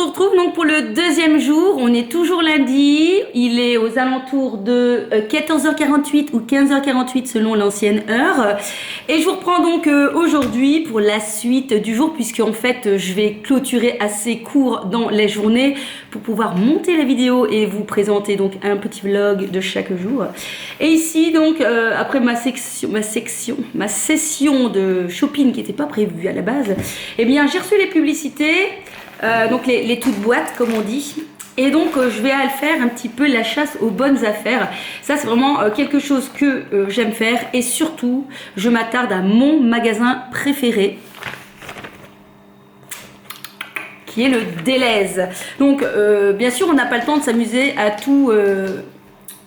retrouve donc pour le deuxième jour. On est toujours lundi. Il est aux alentours de 14h48 ou 15h48 selon l'ancienne heure. Et je vous reprends donc aujourd'hui pour la suite du jour, puisque en fait je vais clôturer assez court dans les journées pour pouvoir monter la vidéo et vous présenter donc un petit vlog de chaque jour. Et ici donc après ma session de shopping qui n'était pas prévue à la base, eh bien j'ai reçu les publicités. Donc les toutes boîtes comme on dit, et donc je vais faire un petit peu la chasse aux bonnes affaires. Ça c'est vraiment quelque chose que j'aime faire, et surtout je m'attarde à mon magasin préféré qui est le Delhaize. Donc bien sûr on n'a pas le temps de s'amuser à tout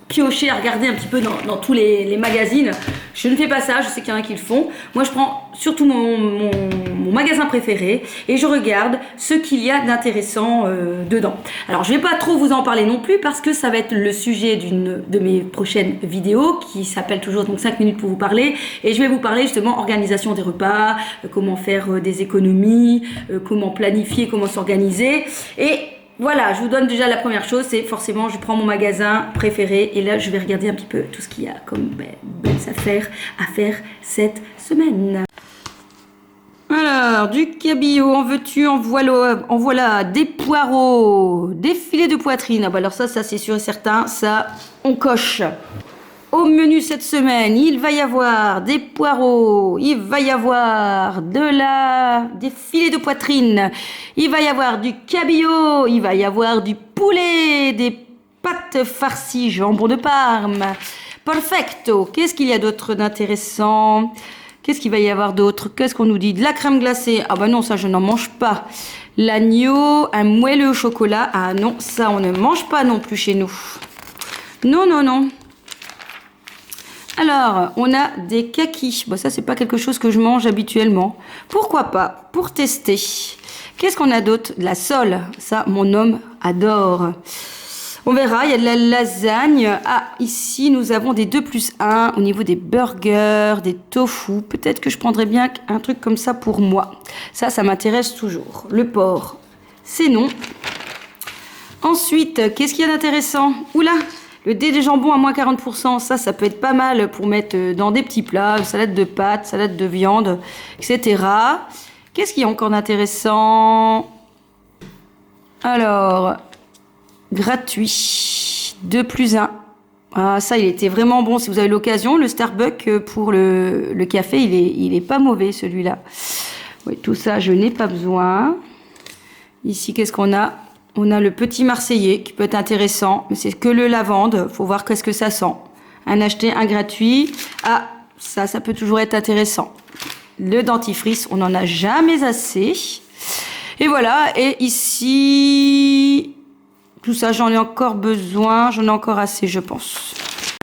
piocher, à regarder un petit peu dans tous les magazines. Je ne fais pas ça, je sais qu'il y en a qui le font. Moi je prends surtout mon magasin préféré et je regarde ce qu'il y a d'intéressant dedans. Alors je vais pas trop vous en parler non plus, parce que ça va être le sujet d'une de mes prochaines vidéos qui s'appelle toujours donc 5 minutes pour vous parler, et je vais vous parler justement organisation des repas, comment faire des économies, comment planifier, comment s'organiser. Et voilà, je vous donne déjà la première chose, c'est forcément je prends mon magasin préféré et là je vais regarder un petit peu tout ce qu'il y a comme belles affaires à faire cette semaine. Alors, du cabillaud, en veux-tu, en voilà, des poireaux, des filets de poitrine. Ah bah alors ça c'est sûr et certain, ça on coche. Au menu cette semaine, il va y avoir des poireaux, il va y avoir des filets de poitrine, il va y avoir du cabillaud, il va y avoir du poulet, des pâtes farcies, jambon de Parme. Perfecto. Qu'est-ce qu'il y a d'autre d'intéressant? Qu'est-ce qu'il va y avoir d'autre? Qu'est-ce qu'on nous dit? De la crème glacée. Ah bah non, ça je n'en mange pas. L'agneau, un moelleux au chocolat. Ah non, ça on ne mange pas non plus chez nous. Non, non, non. Alors, on a des kakis. Bon, ça, c'est pas quelque chose que je mange habituellement. Pourquoi pas? Pour tester. Qu'est-ce qu'on a d'autre? De la sole. Ça, mon homme adore. On verra. Il y a de la lasagne. Ah, ici, nous avons des 2+1 au niveau des burgers, des tofu. Peut-être que je prendrais bien un truc comme ça pour moi. Ça m'intéresse toujours. Le porc, c'est non. Ensuite, qu'est-ce qu'il y a d'intéressant? Oula! Le dé de jambon à moins 40%, ça peut être pas mal pour mettre dans des petits plats, salade de pâtes, salade de viande, etc. Qu'est-ce qu'il y a encore d'intéressant? Alors, gratuit, 2+1. Ah, ça, il était vraiment bon. Si vous avez l'occasion, le Starbucks pour le café, il est pas mauvais celui-là. Oui, tout ça, je n'ai pas besoin. Ici, qu'est-ce qu'on a? On a le petit Marseillais qui peut être intéressant, mais c'est que le lavande. Faut voir qu'est-ce que ça sent. Un acheté, un gratuit. Ah, ça peut toujours être intéressant. Le dentifrice, on n'en a jamais assez. Et voilà. Et ici, tout ça, j'en ai encore besoin. J'en ai encore assez, je pense.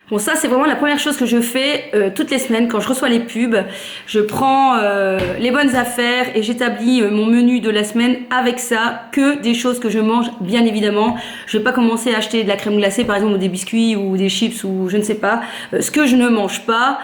Bon, ça c'est vraiment la première chose que je fais toutes les semaines quand je reçois les pubs. Je prends les bonnes affaires et j'établis mon menu de la semaine avec ça, que des choses que je mange bien évidemment. Je vais pas commencer à acheter de la crème glacée par exemple, ou des biscuits ou des chips ou je ne sais pas. Ce que je ne mange pas,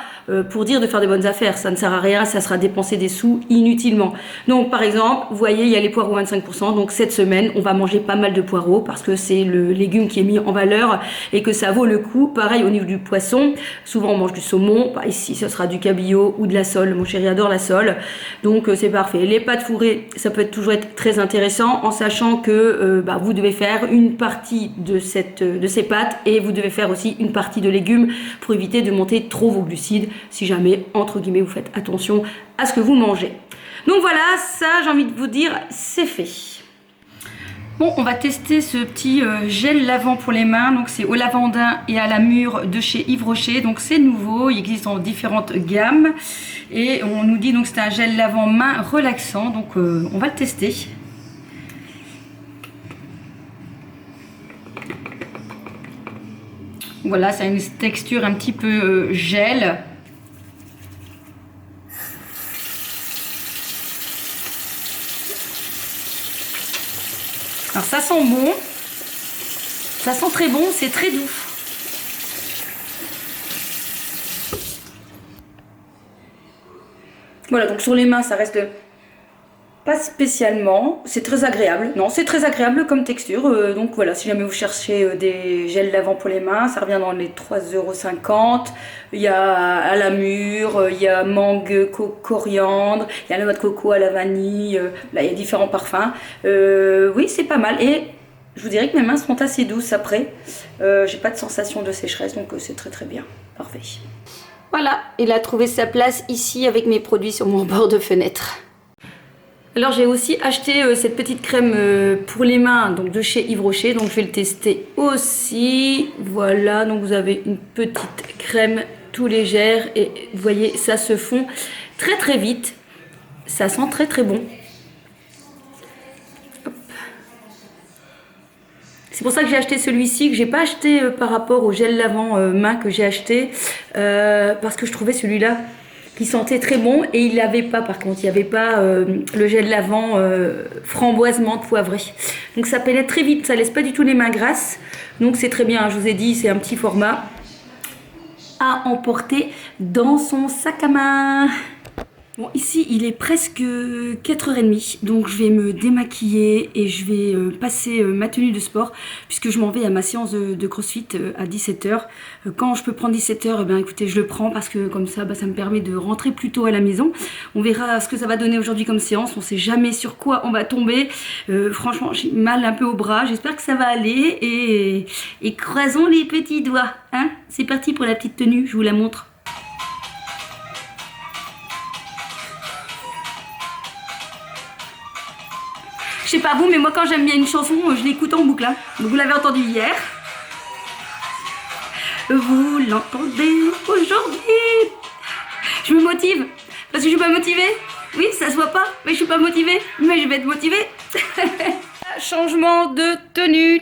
pour dire de faire des bonnes affaires, ça ne sert à rien, ça sera dépenser des sous inutilement. Donc par exemple, vous voyez, il y a les poireaux 25%, donc cette semaine, on va manger pas mal de poireaux parce que c'est le légume qui est mis en valeur et que ça vaut le coup. Pareil au niveau du poisson, souvent on mange du saumon, bah, ici ce sera du cabillaud ou de la sole, mon chéri adore la sole, donc c'est parfait. Les pâtes fourrées, ça peut toujours être très intéressant en sachant que vous devez faire une partie de ces pâtes et vous devez faire aussi une partie de légumes pour éviter de monter trop vos glucides, si jamais, entre guillemets, vous faites attention à ce que vous mangez. Donc voilà, ça, j'ai envie de vous dire, c'est fait. Bon, on va tester ce petit gel lavant pour les mains. Donc c'est au lavandin et à la mûre de chez Yves Rocher. Donc c'est nouveau, il existe en différentes gammes. Et on nous dit donc que c'est un gel lavant main relaxant. Donc on va le tester. Voilà, ça a une texture un petit peu gel. Alors ça sent bon, ça sent très bon, c'est très doux. Voilà, donc sur les mains ça reste pas spécialement, c'est très agréable. Non, c'est très agréable comme texture. Donc voilà, si jamais vous cherchez des gels lavants pour les mains, ça revient dans les 3,50 €. Il y a à la mûre, il y a mangue, coriandre, il y a la noix de coco à la vanille. Là, il y a différents parfums. Oui, c'est pas mal. Et je vous dirais que mes mains sont assez douces après. J'ai pas de sensation de sécheresse, donc c'est très très bien. Parfait. Voilà, il a trouvé sa place ici avec mes produits sur mon bord de fenêtre. Alors j'ai aussi acheté cette petite crème pour les mains, donc de chez Yves Rocher, donc je vais le tester aussi. Voilà, donc vous avez une petite crème tout légère et vous voyez, ça se fond très très vite. Ça sent très très bon. C'est pour ça que j'ai acheté celui-ci, que j'ai pas acheté par rapport au gel lavant main que j'ai acheté, parce que je trouvais celui-là qui sentait très bon et il n'avait pas, par contre, il n'y avait pas le gel lavant framboise menthe poivrée. Donc ça pénètre très vite, ça laisse pas du tout les mains grasses. Donc c'est très bien, je vous ai dit, c'est un petit format à emporter dans son sac à main. Bon, ici il est presque 4h30, donc je vais me démaquiller et je vais passer ma tenue de sport puisque je m'en vais à ma séance de CrossFit à 17 h. Quand je peux prendre 17 h, eh bien, écoutez, je le prends parce que comme ça, ça me permet de rentrer plus tôt à la maison. On verra ce que ça va donner aujourd'hui comme séance, on sait jamais sur quoi on va tomber. Franchement, j'ai mal un peu au bras, j'espère que ça va aller et croisons les petits doigts. Hein, c'est parti pour la petite tenue, je vous la montre. Je sais pas vous, mais moi quand j'aime bien une chanson, je l'écoute en boucle. Hein. Donc vous l'avez entendu hier. Vous l'entendez aujourd'hui. Je me motive. Parce que je suis pas motivée. Oui, ça se voit pas, mais je suis pas motivée. Mais je vais être motivée. Changement de tenue.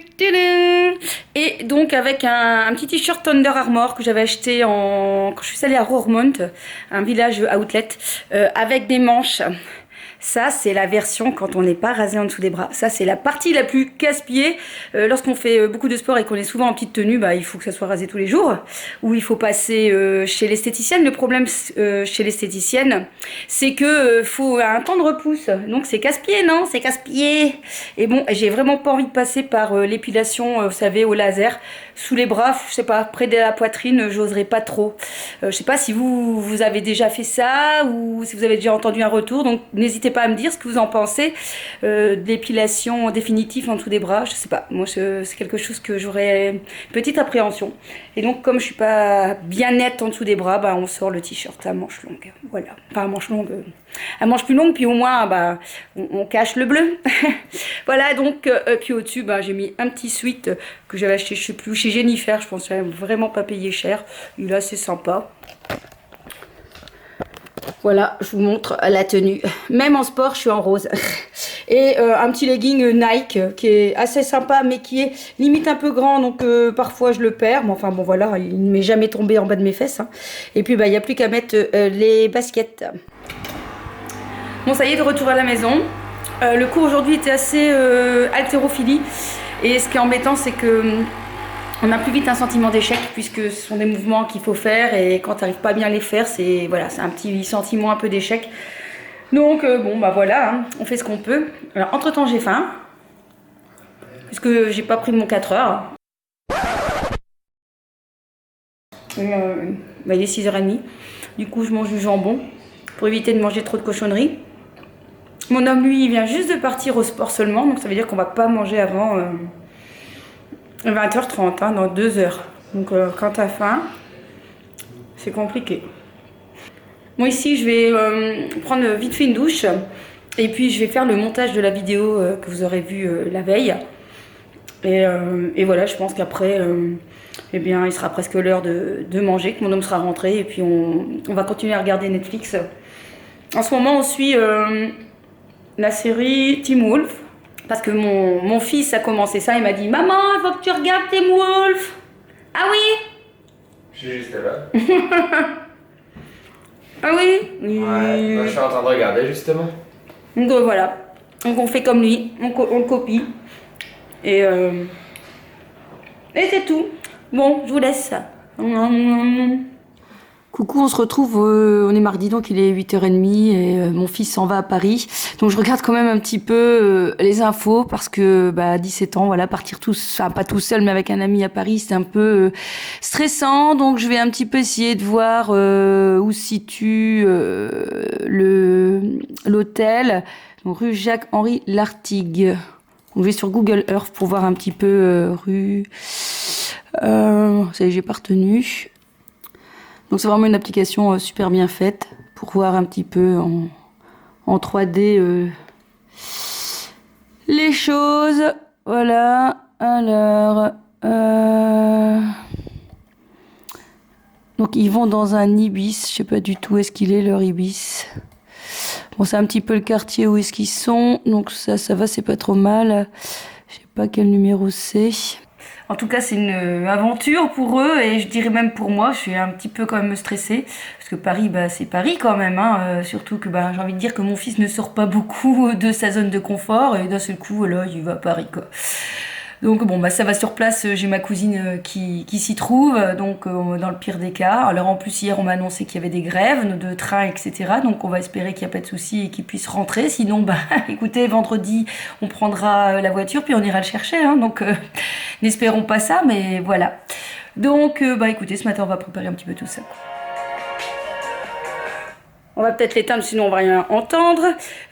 Et donc avec un petit t-shirt Under Armour que j'avais acheté quand je suis allée à Roermond, un village outlet, avec des manches. Ça, c'est la version quand on n'est pas rasé en dessous des bras. Ça, c'est la partie la plus casse-pied. Lorsqu'on fait beaucoup de sport et qu'on est souvent en petite tenue, bah, il faut que ça soit rasé tous les jours. Ou il faut passer chez l'esthéticienne. Le problème chez l'esthéticienne, c'est que faut un temps de repousse. Donc, c'est casse-pied, non? C'est casse-pied. Et bon, j'ai vraiment pas envie de passer par l'épilation, vous savez, au laser. Sous les bras, je sais pas, près de la poitrine, j'oserais pas trop. Je sais pas si vous avez déjà fait ça ou si vous avez déjà entendu un retour. Donc, n'hésitez pas à me dire ce que vous en pensez de l'épilation définitive en dessous des bras. Je sais pas, moi c'est quelque chose que j'aurais une petite appréhension. Et donc comme je suis pas bien nette en dessous des bras, bah, on sort le t-shirt à manches longues. Voilà, pas à manches longues, à manches plus longues, puis au moins bah, on cache le bleu. Voilà, donc puis au-dessus bah, j'ai mis un petit sweat que j'avais acheté, je sais plus, chez Jennifer, je pense que j'avais vraiment pas payé cher. Il est assez sympa. Voilà, je vous montre la tenue. Même en sport, je suis en rose. Et un petit legging Nike qui est assez sympa, mais qui est limite un peu grand. Donc parfois, je le perds. Mais enfin, bon, voilà, il ne m'est jamais tombé en bas de mes fesses. Hein. Et puis, bah, il n'y a plus qu'à mettre les baskets. Bon, ça y est, de retour à la maison. Le cours aujourd'hui était assez haltérophilie. Et ce qui est embêtant, c'est que... on a plus vite un sentiment d'échec puisque ce sont des mouvements qu'il faut faire et quand tu n'arrives pas bien à les faire, c'est voilà, c'est un petit sentiment un peu d'échec. Donc bon bah voilà, hein, on fait ce qu'on peut. Alors entre temps j'ai faim puisque j'ai pas pris mon 4 heures. Bah, il est 6h30. Du coup je mange du jambon pour éviter de manger trop de cochonneries. Mon homme lui il vient juste de partir au sport seulement, donc ça veut dire qu'on va pas manger avant 20h30, hein, dans 2 heures. Donc quand t'as faim, c'est compliqué. Moi ici, je vais prendre vite fait une douche et puis je vais faire le montage de la vidéo que vous aurez vue la veille. Et voilà, je pense qu'après, eh bien, il sera presque l'heure de manger, que mon homme sera rentré et puis on va continuer à regarder Netflix. En ce moment, on suit la série Teen Wolf. Parce que mon fils a commencé ça, il m'a dit « Maman, il faut que tu regardes Teen Wolf !» Ah oui? Je suis juste là. Ah oui? Ouais, moi je suis en train de regarder justement. Donc voilà, donc on fait comme lui, on le copie. Et c'est tout. Bon, je vous laisse. Coucou, on se retrouve, on est mardi, donc il est 8h30 et mon fils s'en va à Paris. Donc je regarde quand même un petit peu les infos parce que à 17 ans, voilà, partir enfin pas tout seul mais avec un ami à Paris, c'est un peu stressant. Donc je vais un petit peu essayer de voir où se situe l'hôtel, donc rue Jacques-Henri Lartigue. Donc je vais sur Google Earth pour voir un petit peu rue... ça y est, j'ai pas retenu. Donc c'est vraiment une application super bien faite pour voir un petit peu en 3D les choses. Voilà. Alors, donc ils vont dans un Ibis. Je sais pas du tout où est-ce qu'il est leur Ibis. Bon, c'est un petit peu le quartier où est-ce qu'ils sont. Donc ça va, c'est pas trop mal. Je sais pas quel numéro c'est. En tout cas, c'est une aventure pour eux et je dirais même pour moi. Je suis un petit peu quand même stressée parce que Paris, c'est Paris quand même. Hein. Surtout que j'ai envie de dire que mon fils ne sort pas beaucoup de sa zone de confort et d'un seul coup, là, il va à Paris, quoi. Donc ça va sur place, j'ai ma cousine qui s'y trouve, donc dans le pire des cas. Alors en plus hier on m'a annoncé qu'il y avait des grèves de train, etc. Donc on va espérer qu'il n'y a pas de souci et qu'il puisse rentrer. Sinon, écoutez, vendredi on prendra la voiture puis on ira le chercher. Hein. Donc n'espérons pas ça, mais voilà. Donc écoutez, ce matin on va préparer un petit peu tout ça. On va peut-être l'éteindre, sinon on va rien entendre.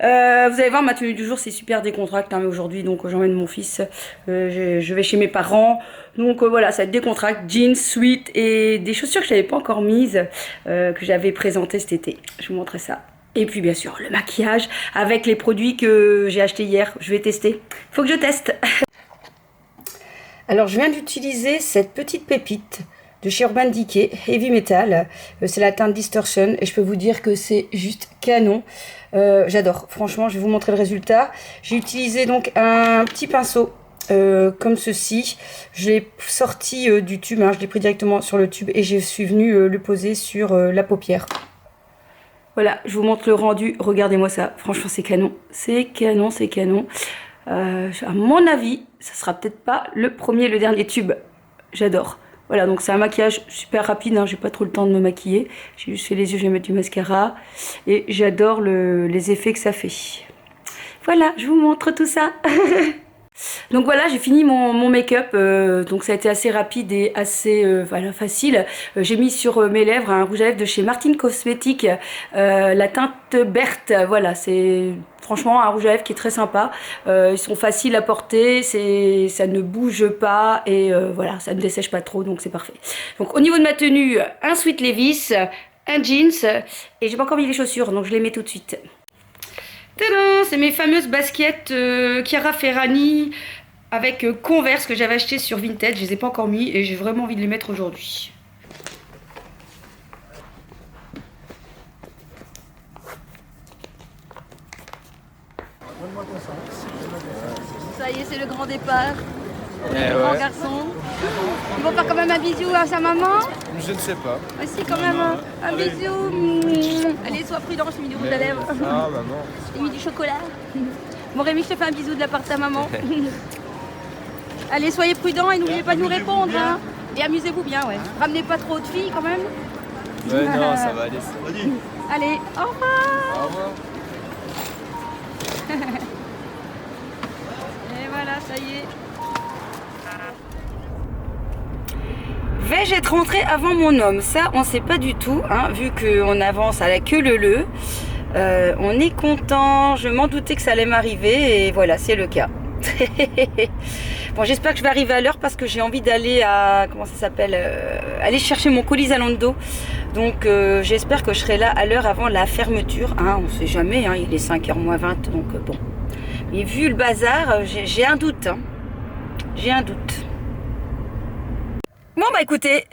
Vous allez voir, ma tenue du jour, c'est super décontracté. Hein, mais aujourd'hui, donc j'emmène mon fils. Je vais chez mes parents. Donc voilà, ça va être décontracté. Jeans, sweat et des chaussures que je n'avais pas encore mises, que j'avais présentées cet été. Je vous montrerai ça. Et puis bien sûr, le maquillage avec les produits que j'ai achetés hier. Je vais tester. Faut que je teste. Alors, je viens d'utiliser cette petite pépite de chez Urban Decay, Heavy Metal. C'est la teinte Distortion et je peux vous dire que c'est juste canon. J'adore. Franchement, je vais vous montrer le résultat. J'ai utilisé donc un petit pinceau comme ceci. Je l'ai sorti du tube, hein, je l'ai pris directement sur le tube et je suis venue le poser sur la paupière. Voilà, je vous montre le rendu. Regardez-moi ça. Franchement, c'est canon. C'est canon, c'est canon. À mon avis, ça sera peut-être pas le premier et le dernier tube. J'adore. Voilà, donc c'est un maquillage super rapide, hein, j'ai pas trop le temps de me maquiller. J'ai juste fait les yeux, je vais mettre du mascara. Et j'adore les effets que ça fait. Voilà, je vous montre tout ça. Donc voilà, j'ai fini mon make-up, donc ça a été assez rapide et assez facile. J'ai mis sur mes lèvres un rouge à lèvres de chez Martin Cosmetics, la teinte Berthe. Voilà, c'est franchement un rouge à lèvres qui est très sympa. Ils sont faciles à porter, ça ne bouge pas et voilà, ça ne dessèche pas trop, donc c'est parfait. Donc au niveau de ma tenue, un sweat Levi's, un jeans et j'ai pas encore mis les chaussures, donc je les mets tout de suite. Tadam, c'est mes fameuses baskets Chiara Ferragni avec Converse que j'avais acheté sur Vinted. Je les ai pas encore mis et j'ai vraiment envie de les mettre aujourd'hui. Ça y est, c'est le grand départ. Le grand garçon. Ils vont faire quand même un bisou à sa maman. Je ne sais pas. Aussi quand même un bisou. Allez, sois prudent, je t'ai mis du rouge à lèvres. Ah, maman. Je t'ai mis du chocolat. Bon Rémi, je te fais un bisou de la part de ta maman. Allez, soyez prudents et n'oubliez pas de nous répondre. Hein. Et amusez-vous bien, ouais. Ramenez pas trop de filles quand même. Ouais, non, ça va aller. Allez, au revoir. Au revoir. Et voilà, ça y est. Vais-je être rentrée avant mon homme? Ça, on ne sait pas du tout, hein, vu qu'on avance à la queue leu-leu. On est content, je m'en doutais que ça allait m'arriver et voilà, c'est le cas. Bon, j'espère que je vais arriver à l'heure parce que j'ai envie d'aller à, comment ça s'appelle, aller chercher mon colis Zalando. Donc j'espère que je serai là à l'heure avant la fermeture. Hein, on ne sait jamais, hein, il est 5h moins 20, donc bon. Mais vu le bazar, j'ai un doute. Hein. J'ai un doute. Bon écoutez,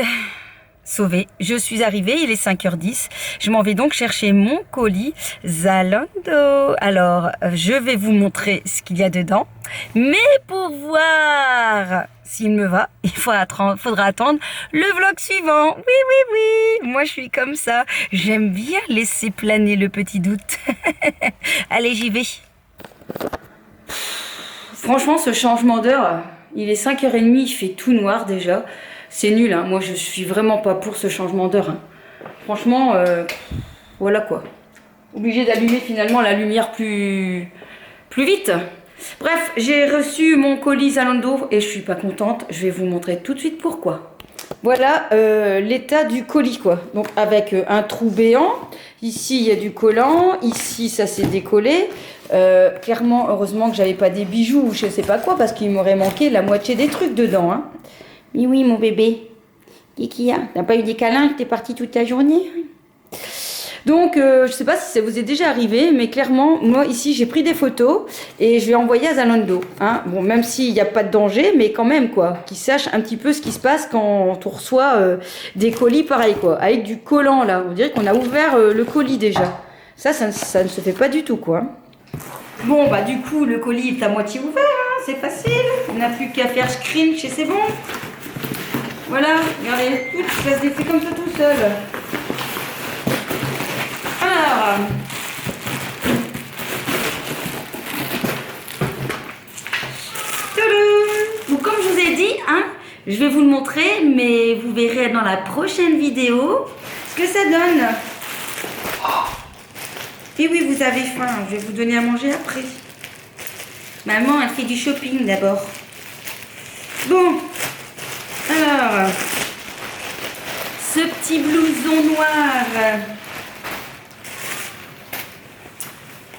sauvé, je suis arrivée, il est 5h10. Je m'en vais donc chercher mon colis Zalando. Alors, je vais vous montrer ce qu'il y a dedans. Mais pour voir s'il me va, il faudra attendre le vlog suivant. Oui, oui, oui, moi je suis comme ça. J'aime bien laisser planer le petit doute. Allez, j'y vais. Franchement, ce changement d'heure, il est 5h30, il fait tout noir déjà. C'est nul, hein. Moi je suis vraiment pas pour ce changement d'heure. Hein. Franchement, voilà quoi. Obligé d'allumer finalement la lumière plus vite. Bref, j'ai reçu mon colis Zalando et je suis pas contente. Je vais vous montrer tout de suite pourquoi. Voilà l'état du colis quoi. Donc avec un trou béant. Ici il y a du collant. Ici ça s'est décollé. Clairement, heureusement que j'avais pas des bijoux ou je sais pas quoi parce qu'il m'aurait manqué la moitié des trucs dedans. Hein. Mais oui mon bébé. Qu'est-ce qu'il y a? T'as pas eu des câlins? T'es parti toute la journée? Donc, je sais pas si ça vous est déjà arrivé, mais clairement, moi ici, j'ai pris des photos et je vais envoyer à Zalando. Hein. Bon, même s'il n'y a pas de danger, mais quand même, quoi. Qu'ils sachent un petit peu ce qui se passe quand on reçoit des colis pareils, quoi. Avec du collant, là. On dirait qu'on a ouvert le colis déjà. Ça ne se fait pas du tout, quoi. Bon, bah du coup, le colis est à moitié ouvert, hein. C'est facile. On n'a plus qu'à faire scrunch et c'est bon. Voilà, regardez, tout ça se défait comme ça tout seul. Alors, donc comme je vous ai dit, hein, je vais vous le montrer, mais vous verrez dans la prochaine vidéo ce que ça donne. Et oui, vous avez faim, je vais vous donner à manger après. Maman, elle fait du shopping d'abord. Bon, alors, ce petit blouson noir.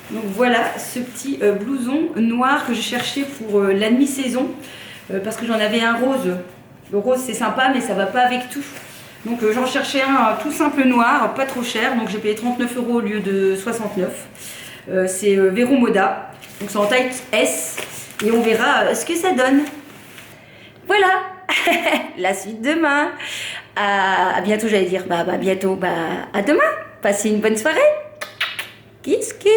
Donc voilà ce petit blouson noir que je cherchais pour la demi-saison parce que j'en avais un rose. Le rose c'est sympa mais ça va pas avec tout. Donc j'en cherchais un tout simple noir, pas trop cher, donc j'ai payé 39 € au lieu de 69. C'est Vero Moda, donc c'est en taille S et on verra ce que ça donne. Voilà, la suite demain. À bientôt j'allais dire, bientôt, à demain. Passez une bonne soirée. Kiss kiss.